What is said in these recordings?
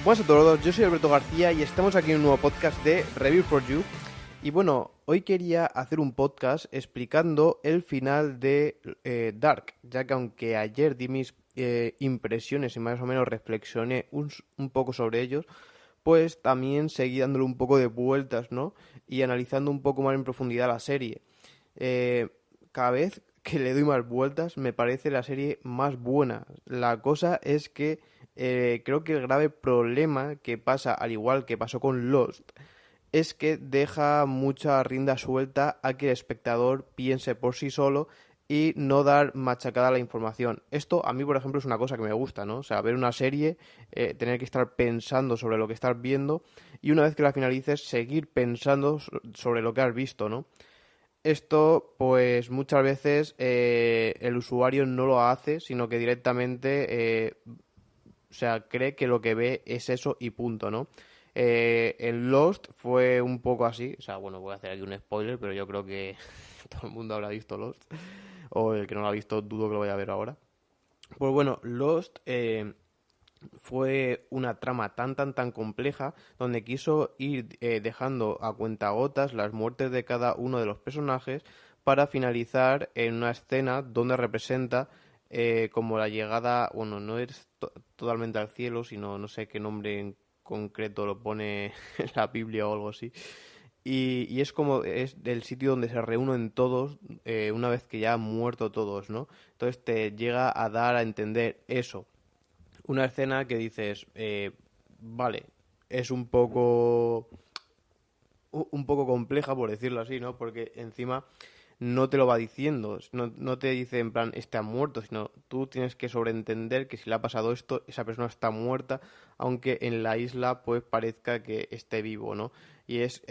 Buenas a todos, yo soy Alberto García y estamos aquí en un nuevo podcast de Review for You. Y bueno, hoy quería hacer un podcast explicando el final de Dark, ya que aunque ayer di mis impresiones y más o menos reflexioné un poco sobre ellos, pues también seguí dándole un poco de vueltas, ¿no? Y analizando un poco más en profundidad la serie. Eh, Cada vez que le doy más vueltas me parece la serie más buena. La cosa es que creo que el grave problema que pasa, al igual que pasó con Lost, es que deja mucha rienda suelta a que el espectador piense por sí solo y no dar machacada a la información. Esto a mí, por ejemplo, es una cosa que me gusta, ¿no? O sea, ver una serie, tener que estar pensando sobre lo que estás viendo y una vez que la finalices, seguir pensando sobre lo que has visto, ¿no? Esto, pues muchas veces el usuario no lo hace, sino que directamente, o sea, cree que lo que ve es eso y punto, ¿no? En Lost fue un poco así, o sea, bueno, voy a hacer aquí un spoiler, pero yo creo que todo el mundo habrá visto Lost, o el que no lo ha visto dudo que lo vaya a ver ahora. Pues bueno, Lost fue una trama tan compleja donde quiso ir dejando a cuentagotas las muertes de cada uno de los personajes para finalizar en una escena donde representa como la llegada, bueno, no es totalmente al cielo, sino no sé qué nombre en concreto lo pone en la Biblia o algo así. Y es como es del sitio donde se reúnen todos una vez que ya han muerto todos, ¿no? Entonces te llega a dar a entender eso, una escena que dices, vale, es un poco compleja, por decirlo así, ¿no? Porque encima no te lo va diciendo, no te dice en plan, este ha muerto, sino tú tienes que sobreentender que si le ha pasado esto, esa persona está muerta, aunque en la isla pues parezca que esté vivo, ¿no? Y es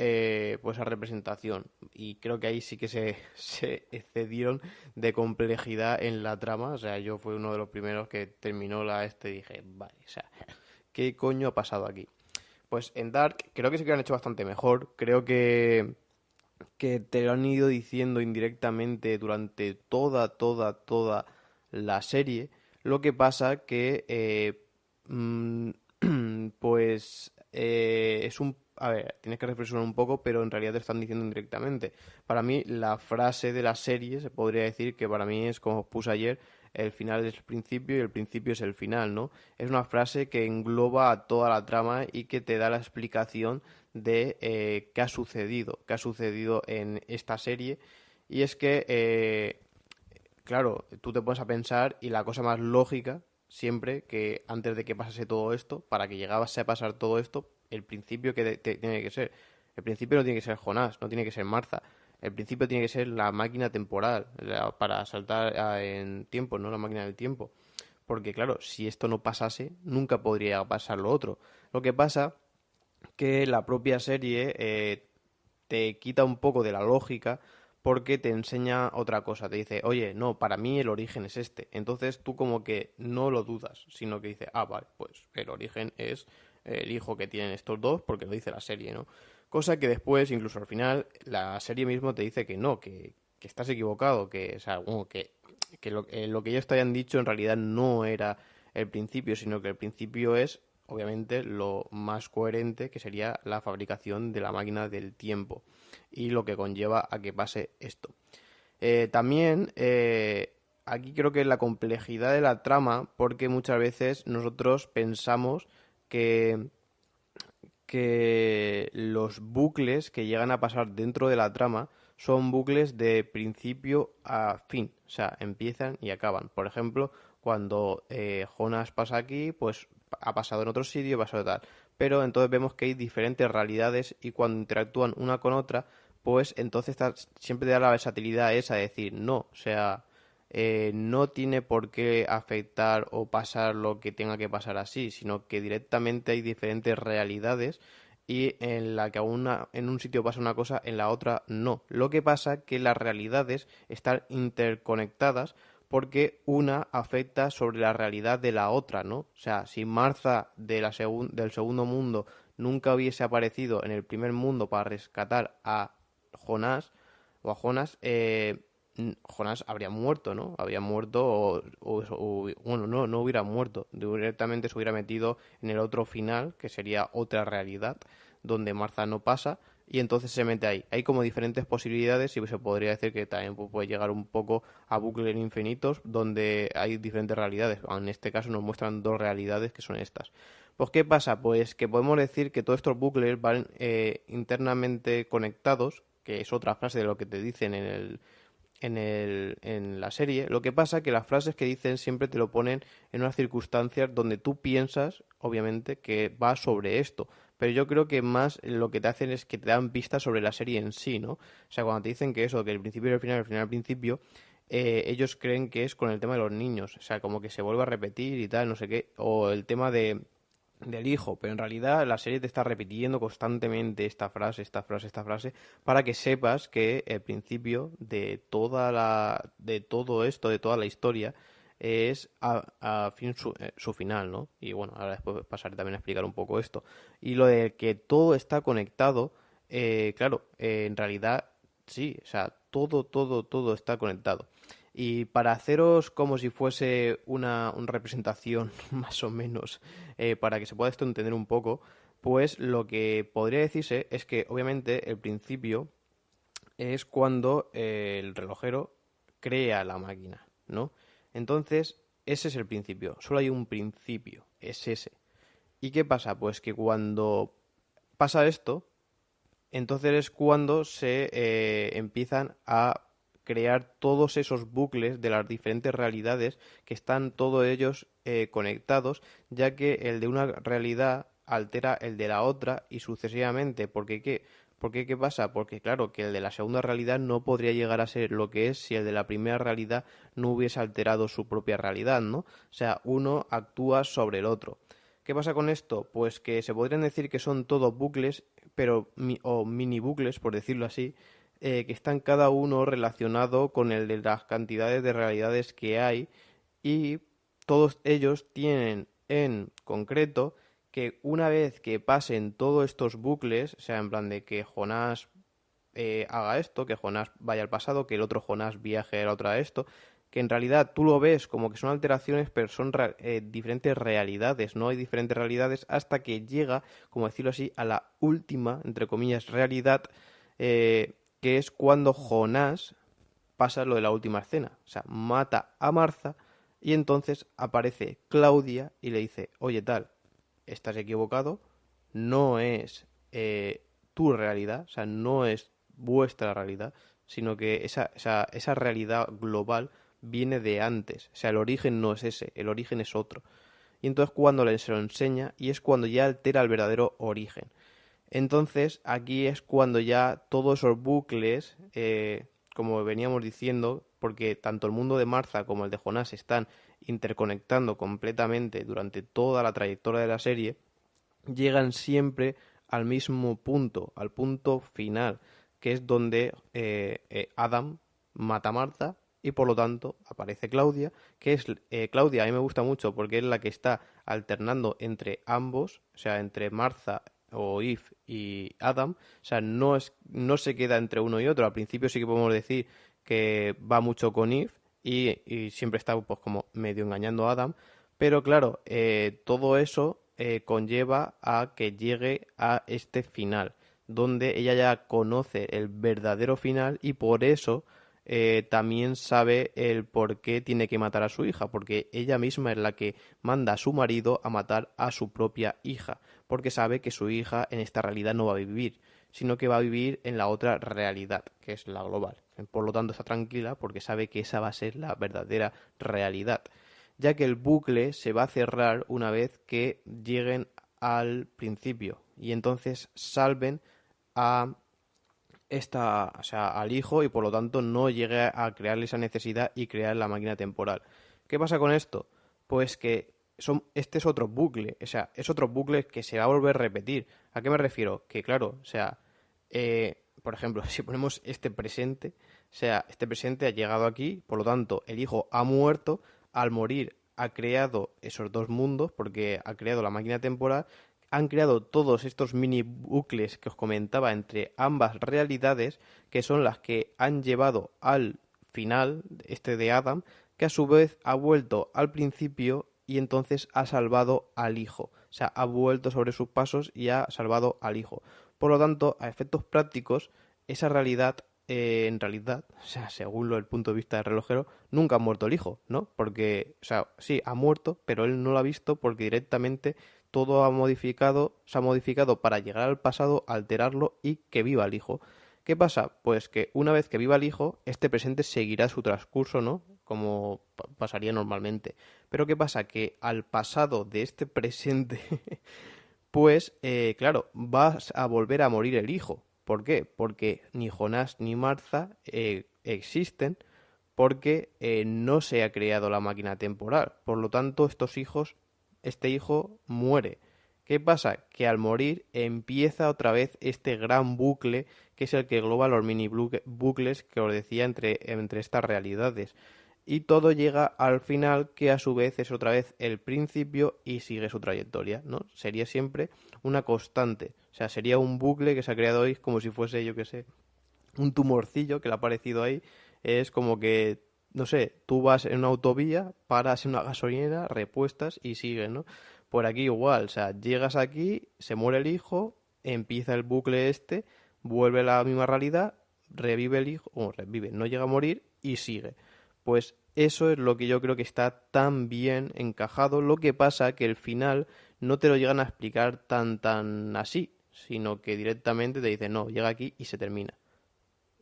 pues esa representación. Y creo que ahí sí que se excedieron de complejidad en la trama. O sea, yo fui uno de los primeros que terminó la y dije, vale, o sea, ¿qué coño ha pasado aquí? Pues en Dark creo que sí que lo han hecho bastante mejor. Creo que te lo han ido diciendo indirectamente durante toda la serie. Lo que pasa que, pues, es un... A ver, tienes que reflexionar un poco, pero en realidad te están diciendo indirectamente. Para mí, la frase de la serie se podría decir que para mí es como os puse ayer, el final es el principio y el principio es el final, ¿no? Es una frase que engloba a toda la trama y que te da la explicación de qué ha sucedido en esta serie. Y es que, claro, tú te pones a pensar y la cosa más lógica, siempre, que antes de que pasase todo esto, para que llegase a pasar todo esto, el principio que tiene que ser. El principio no tiene que ser Jonás, no tiene que ser Martha. El principio tiene que ser la máquina temporal, para saltar en tiempo, ¿no? La máquina del tiempo. Porque claro, si esto no pasase, nunca podría pasar lo otro. Lo que pasa que la propia serie te quita un poco de la lógica porque te enseña otra cosa. Te dice, oye, no, para mí el origen es este. Entonces tú como que no lo dudas, sino que dices, ah, vale, pues el origen es el hijo que tienen estos dos porque lo dice la serie, ¿no? Cosa que después, incluso al final, la serie mismo te dice que no, que estás equivocado, que, o sea, bueno, que lo que ellos te hayan dicho en realidad no era el principio, sino que el principio es obviamente lo más coherente, que sería la fabricación de la máquina del tiempo y lo que conlleva a que pase esto. También aquí creo que la complejidad de la trama, porque muchas veces nosotros pensamos que, que los bucles que llegan a pasar dentro de la trama son bucles de principio a fin, o sea, empiezan y acaban. Por ejemplo, cuando Jonas pasa aquí, pues ha pasado en otro sitio, ha pasado tal. Pero entonces vemos que hay diferentes realidades y cuando interactúan una con otra, pues entonces siempre te da la versatilidad esa de decir, no, o sea, no tiene por qué afectar o pasar lo que tenga que pasar así, sino que directamente hay diferentes realidades y en la que en un sitio pasa una cosa, en la otra no. Lo que pasa es que las realidades están interconectadas porque una afecta sobre la realidad de la otra, ¿no? O sea, si Martha del segundo mundo nunca hubiese aparecido en el primer mundo para rescatar a Jonás o a Jonas, Jonás habría muerto, ¿no? Habría muerto bueno, no hubiera muerto. Directamente se hubiera metido en el otro final, que sería otra realidad, donde Martha no pasa, y entonces se mete ahí. Hay como diferentes posibilidades y se podría decir que también puede llegar un poco a bucles infinitos, donde hay diferentes realidades. En este caso nos muestran dos realidades que son estas. Pues, ¿qué pasa? Pues que podemos decir que todos estos bucles van internamente conectados, que es otra frase de lo que te dicen en la serie. Lo que pasa es que las frases que dicen siempre te lo ponen en unas circunstancias donde tú piensas, obviamente, que va sobre esto. Pero yo creo que más lo que te hacen es que te dan pistas sobre la serie en sí, ¿no? O sea, cuando te dicen que eso, que el principio y el final al principio, ellos creen que es con el tema de los niños. O sea, como que se vuelve a repetir y tal, no sé qué. O el tema del hijo, pero en realidad la serie te está repitiendo constantemente esta frase, esta frase, esta frase, para que sepas que el principio de todo esto, de toda la historia, es a fin su final, ¿no? Y bueno, ahora después pasaré también a explicar un poco esto. Y lo de que todo está conectado, claro, en realidad sí, o sea, todo está conectado. Y para haceros como si fuese una representación más o menos, para que se pueda esto entender un poco, pues lo que podría decirse es que obviamente el principio es cuando el relojero crea la máquina, ¿no? Entonces, ese es el principio, solo hay un principio, es ese. ¿Y qué pasa? Pues que cuando pasa esto, entonces es cuando se empiezan a crear todos esos bucles de las diferentes realidades que están todos ellos conectados, ya que el de una realidad altera el de la otra y sucesivamente. ¿Por qué? Porque ¿qué pasa? Porque claro, que el de la segunda realidad no podría llegar a ser lo que es si el de la primera realidad no hubiese alterado su propia realidad, ¿no? O sea, uno actúa sobre el otro. ¿Qué pasa con esto? Pues que se podrían decir que son todos bucles, pero o mini bucles, por decirlo así, que están cada uno relacionado con el de las cantidades de realidades que hay y todos ellos tienen en concreto que una vez que pasen todos estos bucles, o sea, en plan de que Jonás haga esto, que Jonás vaya al pasado, que el otro Jonás viaje a la otra a esto, que en realidad tú lo ves como que son alteraciones, pero son diferentes realidades, ¿no? Hay diferentes realidades hasta que llega, como decirlo así, a la última, entre comillas, realidad, que es cuando Jonás pasa lo de la última escena. O sea, mata a Martha y entonces aparece Claudia y le dice, oye tal, estás equivocado, no es tu realidad, o sea, no es vuestra realidad, sino que esa realidad global viene de antes, o sea, el origen no es ese, el origen es otro. Y entonces cuando se lo enseña y es cuando ya altera el verdadero origen. Entonces aquí es cuando ya todos esos bucles, como veníamos diciendo, porque tanto el mundo de Martha como el de Jonás se están interconectando completamente durante toda la trayectoria de la serie, llegan siempre al mismo punto, al punto final, que es donde Adam mata a Martha y por lo tanto aparece Claudia, que es Claudia, a mí me gusta mucho porque es la que está alternando entre ambos, o sea, entre Martha o Eve y Adam, o sea, no se queda entre uno y otro. Al principio sí que podemos decir que va mucho con Eve y siempre está pues como medio engañando a Adam, pero claro, todo eso conlleva a que llegue a este final, donde ella ya conoce el verdadero final y por eso también sabe el por qué tiene que matar a su hija, porque ella misma es la que manda a su marido a matar a su propia hija, porque sabe que su hija en esta realidad no va a vivir, sino que va a vivir en la otra realidad, que es la global. Por lo tanto está tranquila porque sabe que esa va a ser la verdadera realidad, ya que el bucle se va a cerrar una vez que lleguen al principio y entonces salven a o sea, al hijo y por lo tanto no llegue a crearle esa necesidad y crear la máquina temporal. ¿Qué pasa con esto? Pues que este es otro bucle, o sea, es otro bucle que se va a volver a repetir. ¿A qué me refiero? Que claro, o sea, por ejemplo, si ponemos este presente, o sea, este presente ha llegado aquí, por lo tanto, el hijo ha muerto, al morir ha creado esos dos mundos, porque ha creado la máquina temporal, han creado todos estos mini bucles que os comentaba entre ambas realidades, que son las que han llevado al final, este de Adam, que a su vez ha vuelto al principio y entonces ha salvado al hijo. O sea, ha vuelto sobre sus pasos y ha salvado al hijo. Por lo tanto, a efectos prácticos, esa realidad, en realidad, o sea, según el punto de vista del relojero, nunca ha muerto el hijo, ¿no? Porque, o sea, sí, ha muerto, pero él no lo ha visto porque directamente todo se ha modificado para llegar al pasado, alterarlo y que viva el hijo. ¿Qué pasa? Pues que una vez que viva el hijo, este presente seguirá su transcurso, ¿no? Como pasaría normalmente. Pero ¿qué pasa? Que al pasado de este presente, pues, claro, vas a volver a morir el hijo. ¿Por qué? Porque ni Jonás ni Martha existen porque no se ha creado la máquina temporal. Por lo tanto, este hijo muere. ¿Qué pasa? Que al morir empieza otra vez este gran bucle que es el que engloba los mini bucles que os decía entre estas realidades. Y todo llega al final que a su vez es otra vez el principio y sigue su trayectoria, ¿no? Sería siempre una constante. O sea, sería un bucle que se ha creado hoy como si fuese, yo qué sé, un tumorcillo que le ha aparecido ahí. Es como que, no sé, tú vas en una autovía, paras en una gasolinera, repuestas y sigues, ¿no? Por aquí igual, o sea, llegas aquí, se muere el hijo, empieza el bucle este, vuelve a la misma realidad, revive el hijo, o revive, no llega a morir y sigue. Pues eso es lo que yo creo que está tan bien encajado. Lo que pasa que el final no te lo llegan a explicar tan así, sino que directamente te dicen, no, llega aquí y se termina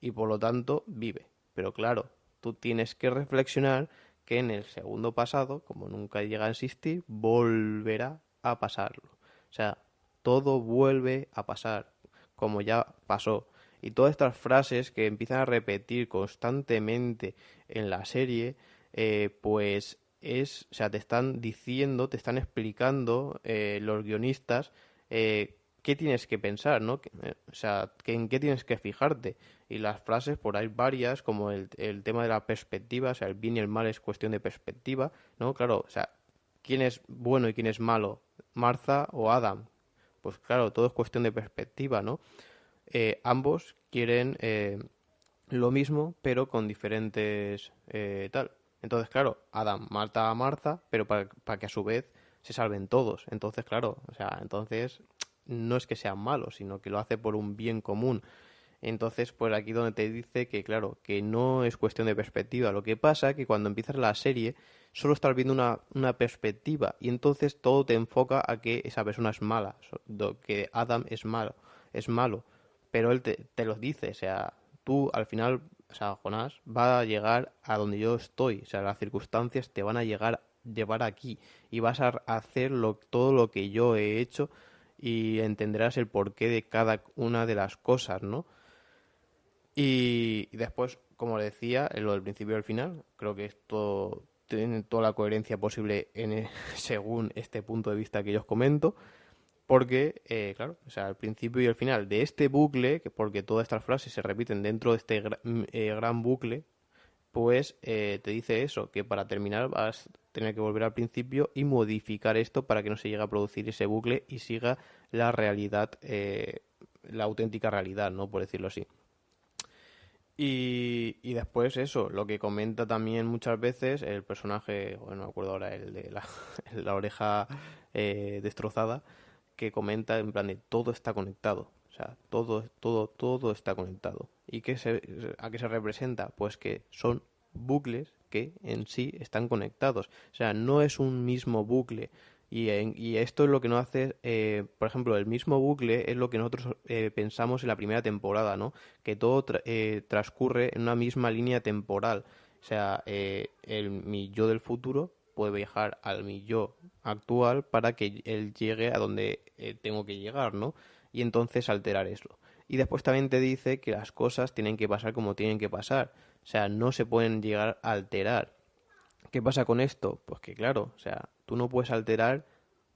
y por lo tanto vive. Pero claro, tú tienes que reflexionar que en el segundo pasado, como nunca llega a existir, volverá a pasarlo. O sea, todo vuelve a pasar, como ya pasó. Y todas estas frases que empiezan a repetir constantemente en la serie, pues o sea, te están diciendo, te están explicando los guionistas qué tienes que pensar, ¿no? O sea, en qué tienes que fijarte. Y las frases, por ahí varias, como el tema de la perspectiva, o sea, el bien y el mal es cuestión de perspectiva, ¿no? Claro, o sea, ¿quién es bueno y quién es malo? ¿Martha o Adam? Pues claro, todo es cuestión de perspectiva, ¿no? Ambos quieren lo mismo, pero con diferentes tal. Entonces, claro, Adam mata a Martha, pero para que a su vez se salven todos. Entonces, claro, o sea, entonces no es que sean malos, sino que lo hace por un bien común. Entonces, pues aquí donde te dice que, claro, que no es cuestión de perspectiva. Lo que pasa es que cuando empiezas la serie, solo estás viendo una perspectiva y entonces todo te enfoca a que esa persona es mala, que Adam es malo. Pero él te lo dice, o sea, tú al final, o sea, Jonás va a llegar a donde yo estoy, o sea, las circunstancias te van a llevar aquí y vas a hacer todo lo que yo he hecho y entenderás el porqué de cada una de las cosas, ¿no? Y después, como le decía, en lo del principio y el final, creo que esto tiene toda la coherencia posible según este punto de vista que yo os comento, porque, claro, o sea, el principio y el final de este bucle, que porque todas estas frases se repiten dentro de este gran bucle, pues te dice eso, que para terminar vas a tener que volver al principio y modificar esto para que no se llegue a producir ese bucle y siga la realidad, la auténtica realidad, ¿no? Por decirlo así. Y después eso, lo que comenta también muchas veces el personaje, bueno, no me acuerdo ahora, el de la oreja destrozada, que comenta en plan de todo está conectado. O sea, todo está conectado. ¿Y a qué se representa? Pues que son bucles que en sí están conectados. O sea, no es un mismo bucle. Y esto es lo que nos hace, por ejemplo, el mismo bucle es lo que nosotros pensamos en la primera temporada, ¿no? Que todo transcurre en una misma línea temporal. O sea, mi yo del futuro puede viajar al mi yo actual para que él llegue a donde tengo que llegar, ¿no? Y entonces alterar eso. Y después también te dice que las cosas tienen que pasar como tienen que pasar. O sea, no se pueden llegar a alterar. ¿Qué pasa con esto? Pues que claro, o sea, tú no puedes alterar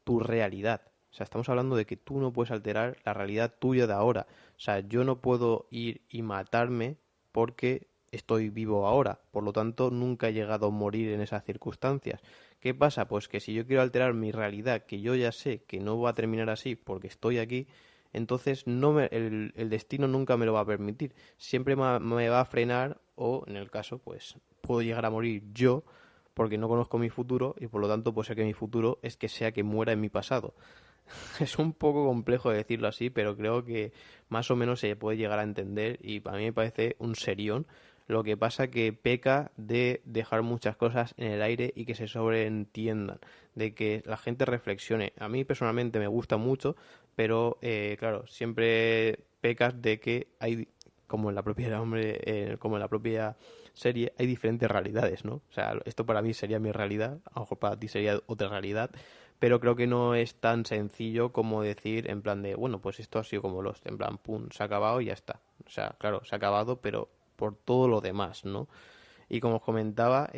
tu realidad. O sea, estamos hablando de que tú no puedes alterar la realidad tuya de ahora. O sea, yo no puedo ir y matarme porque estoy vivo ahora. Por lo tanto, nunca he llegado a morir en esas circunstancias. ¿Qué pasa? Pues que si yo quiero alterar mi realidad, que yo ya sé que no va a terminar así porque estoy aquí, entonces el destino nunca me lo va a permitir. Siempre me va a frenar o en el caso, pues puedo llegar a morir yo porque no conozco mi futuro y por lo tanto puede ser que mi futuro es que sea que muera en mi pasado. Es un poco complejo de decirlo así, pero creo que más o menos se puede llegar a entender y para mí me parece un serión. Lo que pasa que peca de dejar muchas cosas en el aire y que se sobreentiendan, de que la gente reflexione. A mí personalmente me gusta mucho, pero claro, siempre pecas de que hay, como en la propia como en la propia serie, hay diferentes realidades, ¿no? O sea, esto para mí sería mi realidad, a lo mejor para ti sería otra realidad, pero creo que no es tan sencillo como decir en plan de, bueno, pues esto ha sido como Lost, en plan, pum, se ha acabado y ya está. O sea, claro, se ha acabado, pero por todo lo demás, ¿no? Y como os comentaba,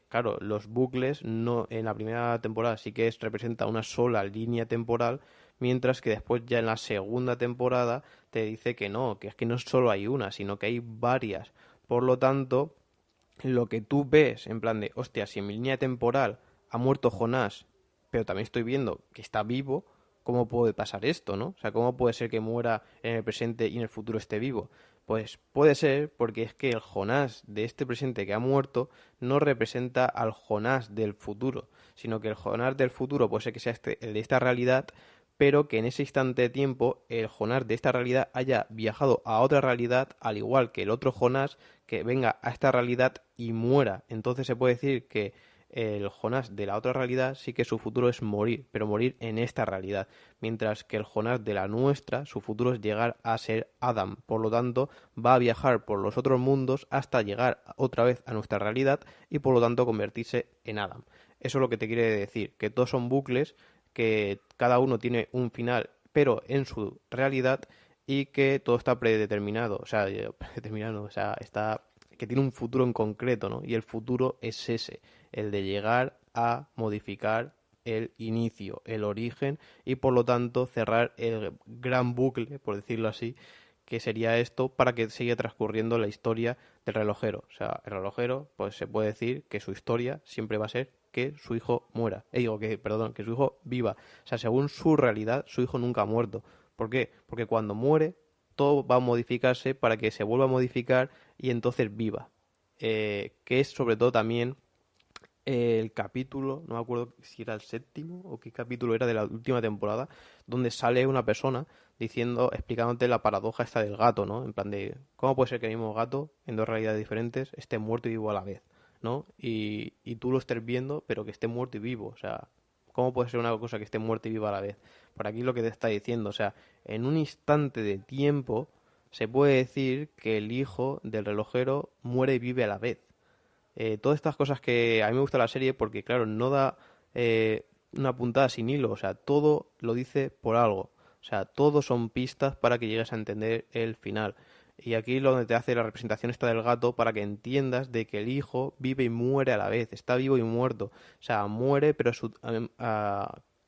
claro, los bucles no en la primera temporada sí que representa una sola línea temporal, mientras que después ya en la segunda temporada te dice que es que no solo hay una, sino que hay varias. Por lo tanto, lo que tú ves en plan de, hostia, si en mi línea temporal ha muerto Jonás, pero también estoy viendo que está vivo, ¿cómo puede pasar esto, no? O sea, ¿cómo puede ser que muera en el presente y en el futuro esté vivo? Pues puede ser porque es que el Jonás de este presente que ha muerto no representa al Jonás del futuro, sino que el Jonás del futuro puede ser que sea el de esta realidad, pero que en ese instante de tiempo el Jonás de esta realidad haya viajado a otra realidad, al igual que el otro Jonás que venga a esta realidad y muera. Entonces se puede decir que el Jonás de la otra realidad sí que su futuro es morir, pero morir en esta realidad, mientras que el Jonás de la nuestra, su futuro es llegar a ser Adam. Por lo tanto, va a viajar por los otros mundos hasta llegar otra vez a nuestra realidad y por lo tanto convertirse en Adam. Eso es lo que te quiere decir, que todos son bucles, que cada uno tiene un final, pero en su realidad, y que todo está predeterminado, o sea, predeterminado, o sea, está que tiene un futuro en concreto, ¿no? Y el futuro es ese, el de llegar a modificar el inicio, el origen y por lo tanto cerrar el gran bucle, por decirlo así, que sería esto para que siga transcurriendo la historia del relojero. O sea, el relojero, pues se puede decir que su historia siempre va a ser que su hijo muera. Digo que, perdón, que su hijo viva. O sea, según su realidad, su hijo nunca ha muerto. ¿Por qué? Porque cuando muere, todo va a modificarse para que se vuelva a modificar y entonces viva. Que es sobre todo también el capítulo, no me acuerdo si era el séptimo o qué capítulo era de la última temporada, donde sale una persona diciendo, explicándote la paradoja esta del gato, ¿no? En plan de, ¿cómo puede ser que el mismo gato, en dos realidades diferentes, esté muerto y vivo a la vez, ¿no? Y tú lo estés viendo, pero que esté muerto y vivo, o sea, ¿cómo puede ser una cosa que esté muerto y viva a la vez? Por aquí lo que te está diciendo, o sea, en un instante de tiempo se puede decir que el hijo del relojero muere y vive a la vez. Todas estas cosas que a mí me gusta la serie porque, claro, no da una puntada sin hilo, o sea, todo lo dice por algo, o sea, todo son pistas para que llegues a entender el final. Y aquí lo donde te hace la representación esta del gato para que entiendas de que el hijo vive y muere a la vez, está vivo y muerto, o sea, muere, pero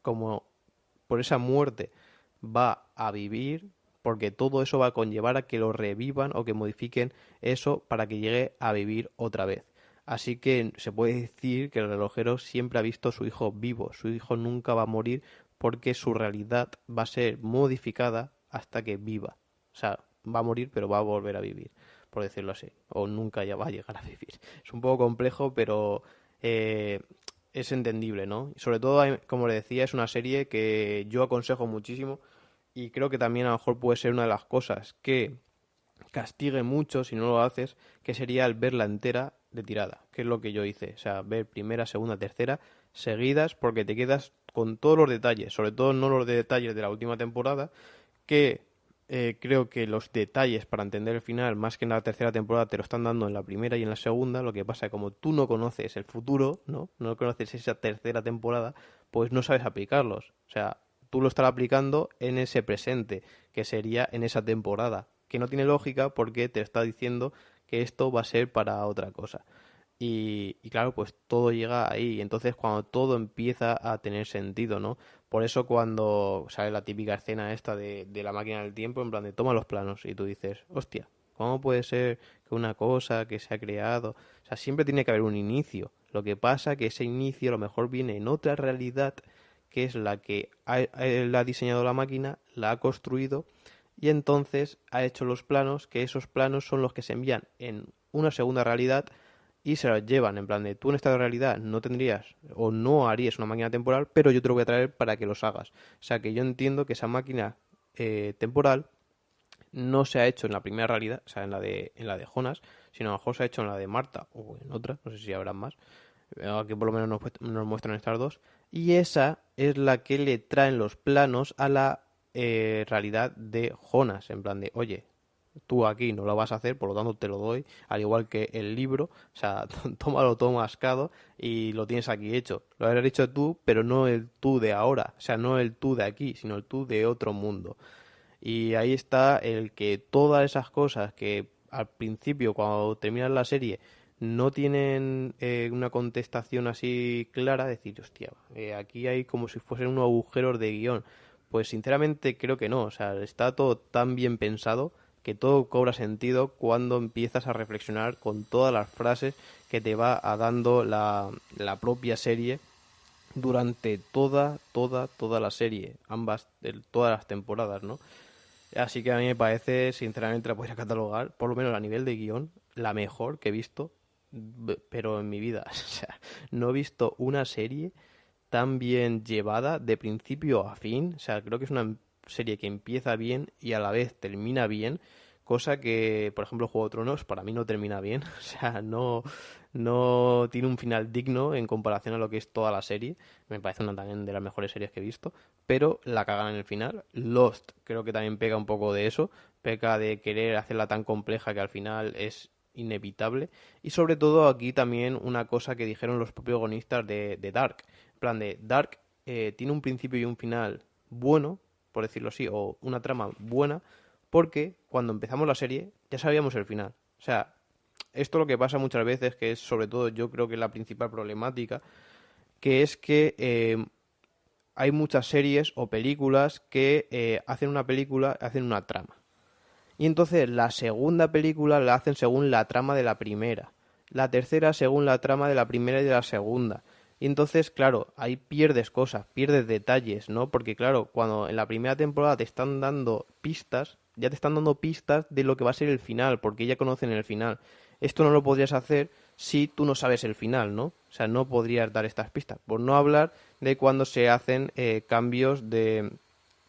como por esa muerte va a vivir, porque todo eso va a conllevar a que lo revivan o que modifiquen eso para que llegue a vivir otra vez. Así que se puede decir que el relojero siempre ha visto a su hijo vivo, su hijo nunca va a morir porque su realidad va a ser modificada hasta que viva. O sea, va a morir pero va a volver a vivir, por decirlo así, o nunca ya va a llegar a vivir. Es un poco complejo, pero es entendible, ¿no? Y sobre todo, como le decía, es una serie que yo aconsejo muchísimo y creo que también a lo mejor puede ser una de las cosas que castigue mucho si no lo haces, que sería el verla entera de tirada, que es lo que yo hice, o sea, ver primera, segunda, tercera seguidas porque te quedas con todos los detalles, sobre todo no los detalles de la última temporada, que creo que los detalles para entender el final, más que en la tercera temporada, te lo están dando en la primera y en la segunda. Lo que pasa es que como tú no conoces el futuro, ¿no? No conoces esa tercera temporada, pues no sabes aplicarlos. O sea, tú lo estás aplicando en ese presente, que sería en esa temporada, que no tiene lógica porque te está diciendo que esto va a ser para otra cosa. Y claro, pues todo llega ahí. Entonces, cuando todo empieza a tener sentido, ¿no? Por eso cuando sale la típica escena esta de la máquina del tiempo, en plan de toma los planos y tú dices, hostia, ¿cómo puede ser que una cosa que se ha creado? O sea, siempre tiene que haber un inicio. Lo que pasa que ese inicio a lo mejor viene en otra realidad que es la que él ha diseñado la máquina, la ha construido y entonces ha hecho los planos, que esos planos son los que se envían en una segunda realidad y se las llevan, en plan de tú en esta realidad no tendrías o no harías una máquina temporal, pero yo te lo voy a traer para que los hagas. O sea que yo entiendo que esa máquina temporal no se ha hecho en la primera realidad, o sea, en la de Jonas, sino a lo mejor se ha hecho en la de Marta o en otra, no sé si habrá más, que por lo menos nos muestran estas dos, y esa es la que le traen los planos a la realidad de Jonas, en plan de, oye, tú aquí no lo vas a hacer, por lo tanto te lo doy, al igual que el libro, o sea, tómalo todo mascado y lo tienes aquí hecho. Lo habrás hecho tú, pero no el tú de ahora, o sea, no el tú de aquí, sino el tú de otro mundo. Y ahí está el que todas esas cosas que al principio, cuando terminas la serie, no tienen una contestación así clara, decir, hostia, aquí hay como si fuesen unos agujeros de guión. Pues sinceramente creo que no, o sea, está todo tan bien pensado que todo cobra sentido cuando empiezas a reflexionar con todas las frases que te va dando la propia serie durante toda la serie, todas las temporadas, ¿no? Así que a mí me parece, sinceramente, la podría catalogar, por lo menos a nivel de guión, la mejor que he visto, pero en mi vida. O sea, no he visto una serie tan bien llevada de principio a fin. O sea, creo que es una serie que empieza bien y a la vez termina bien, cosa que, por ejemplo, Juego de Tronos para mí no termina bien. O sea, no tiene un final digno en comparación a lo que es toda la serie. Me parece una también de las mejores series que he visto, pero la cagan en el final. Lost creo que también pega un poco de eso, peca de querer hacerla tan compleja que al final es inevitable. Y sobre todo aquí también una cosa que dijeron los propios guionistas de Dark. En plan de Dark tiene un principio y un final bueno, por decirlo así, o una trama buena, porque cuando empezamos la serie ya sabíamos el final. O sea, esto lo que pasa muchas veces, que es sobre todo yo creo que es la principal problemática, que es que hay muchas series o películas que hacen una película, hacen una trama. Y entonces la segunda película la hacen según la trama de la primera. La tercera según la trama de la primera y de la segunda. Y entonces, claro, ahí pierdes cosas, pierdes detalles, ¿no? Porque claro, cuando en la primera temporada te están dando pistas, ya te están dando pistas de lo que va a ser el final, porque ya conocen el final. Esto no lo podrías hacer si tú no sabes el final, ¿no? O sea, no podrías dar estas pistas. Por no hablar de cuando se hacen cambios de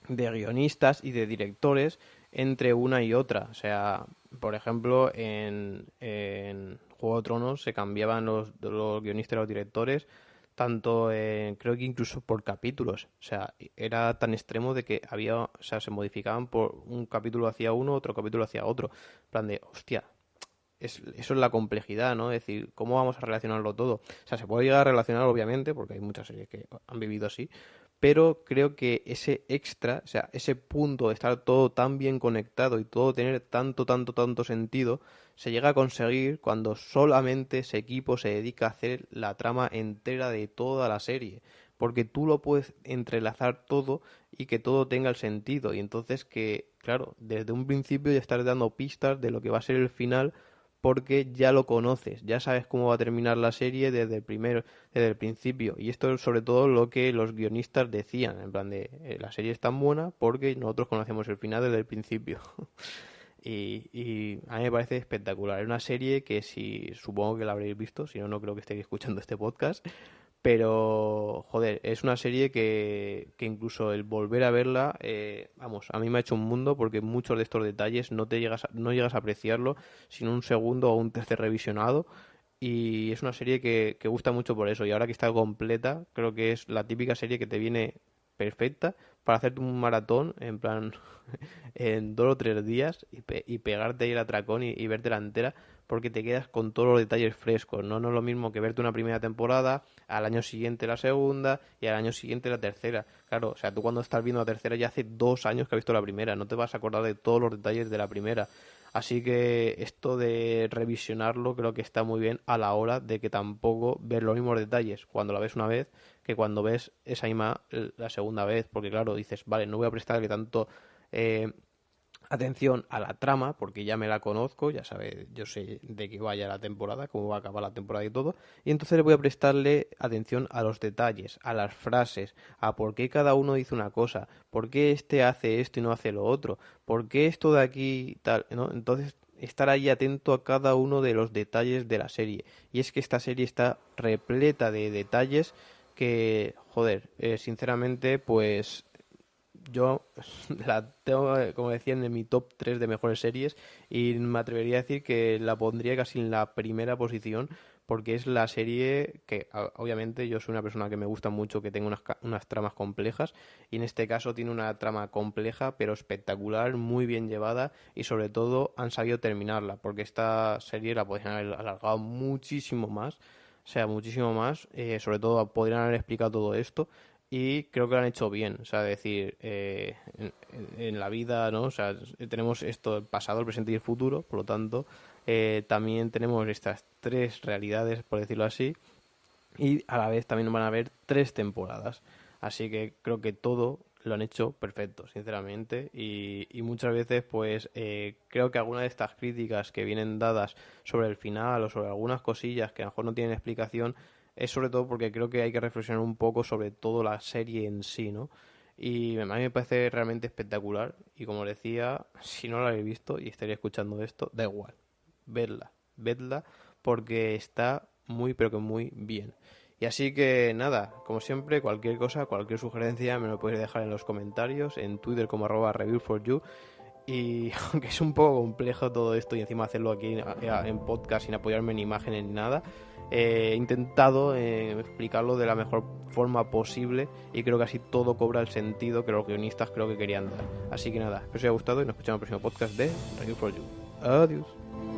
guionistas y de directores entre una y otra. O sea, por ejemplo, en Juego de Tronos se cambiaban los guionistas y los directores, tanto creo que incluso por capítulos. O sea, era tan extremo de que había, o sea, se modificaban por un capítulo hacia uno, otro capítulo hacia otro. En plan de, hostia, eso es la complejidad, ¿no? Es decir, ¿cómo vamos a relacionarlo todo? O sea, se puede llegar a relacionar, obviamente, porque hay muchas series que han vivido así, pero creo que ese extra, o sea, ese punto de estar todo tan bien conectado y todo tener tanto sentido, se llega a conseguir cuando solamente ese equipo se dedica a hacer la trama entera de toda la serie. Porque tú lo puedes entrelazar todo y que todo tenga el sentido. Y entonces que, claro, desde un principio ya estás dando pistas de lo que va a ser el final porque ya lo conoces, ya sabes cómo va a terminar la serie desde el principio. Y esto es sobre todo lo que los guionistas decían, en plan de la serie es tan buena porque nosotros conocemos el final desde el principio. Y a mí me parece espectacular. Es una serie que si supongo que la habréis visto, si no, no creo que estéis escuchando este podcast. Pero, joder, es una serie que incluso el volver a verla, vamos, a mí me ha hecho un mundo porque muchos de estos detalles no llegas a apreciarlo sin un segundo o un tercer revisionado. Y es una serie que gusta mucho por eso. Y ahora que está completa, creo que es la típica serie que te viene perfecta para hacerte un maratón, en plan, en 2 o 3 días y pegarte ahí el atracón y vértela entera porque te quedas con todos los detalles frescos, ¿no? No es lo mismo que verte una primera temporada, al año siguiente la segunda y al año siguiente la tercera. Claro, o sea, tú cuando estás viendo la tercera ya hace 2 años que has visto la primera, no te vas a acordar de todos los detalles de la primera. Así que esto de revisionarlo creo que está muy bien a la hora de que tampoco ves los mismos detalles cuando la ves una vez que cuando ves esa misma la segunda vez, porque claro, dices, vale, no voy a prestarle tanto eh, atención a la trama, porque ya me la conozco, ya sabe, yo sé de qué vaya la temporada, cómo va a acabar la temporada y todo, y entonces le voy a prestarle atención a los detalles, a las frases, a por qué cada uno dice una cosa, por qué este hace esto y no hace lo otro, por qué esto de aquí tal, ¿no? Entonces estar ahí atento a cada uno de los detalles de la serie. Y es que esta serie está repleta de detalles que, joder, sinceramente, pues yo la tengo, como decía, en mi top 3 de mejores series y me atrevería a decir que la pondría casi en la primera posición porque es la serie que, obviamente, yo soy una persona que me gusta mucho, que tenga unas tramas complejas y en este caso tiene una trama compleja pero espectacular, muy bien llevada y sobre todo han sabido terminarla porque esta serie la podrían haber alargado muchísimo más, o sea, muchísimo más, sobre todo podrían haber explicado todo esto y creo que lo han hecho bien, o sea, decir, en la vida, ¿no? O sea, tenemos esto, el pasado, el presente y el futuro, por lo tanto, también tenemos estas tres realidades, por decirlo así, y a la vez también van a haber 3 temporadas. Así que creo que todo lo han hecho perfecto, sinceramente, y muchas veces, pues, creo que algunas de estas críticas que vienen dadas sobre el final o sobre algunas cosillas que a lo mejor no tienen explicación, es sobre todo porque creo que hay que reflexionar un poco sobre todo la serie en sí, ¿no? Y a mí me parece realmente espectacular. Y como decía, si no la habéis visto y estaría escuchando esto, da igual. Vedla, porque está muy, pero que muy bien. Y así que nada, como siempre, cualquier cosa, cualquier sugerencia me lo podéis dejar en los comentarios, en Twitter como @review4you. Y aunque es un poco complejo todo esto y encima hacerlo aquí en podcast sin apoyarme en imágenes ni nada, he intentado explicarlo de la mejor forma posible y creo que así todo cobra el sentido que los guionistas creo que querían dar. Así que nada, espero que os haya gustado y nos escuchamos en el próximo podcast de Review for You. Adiós.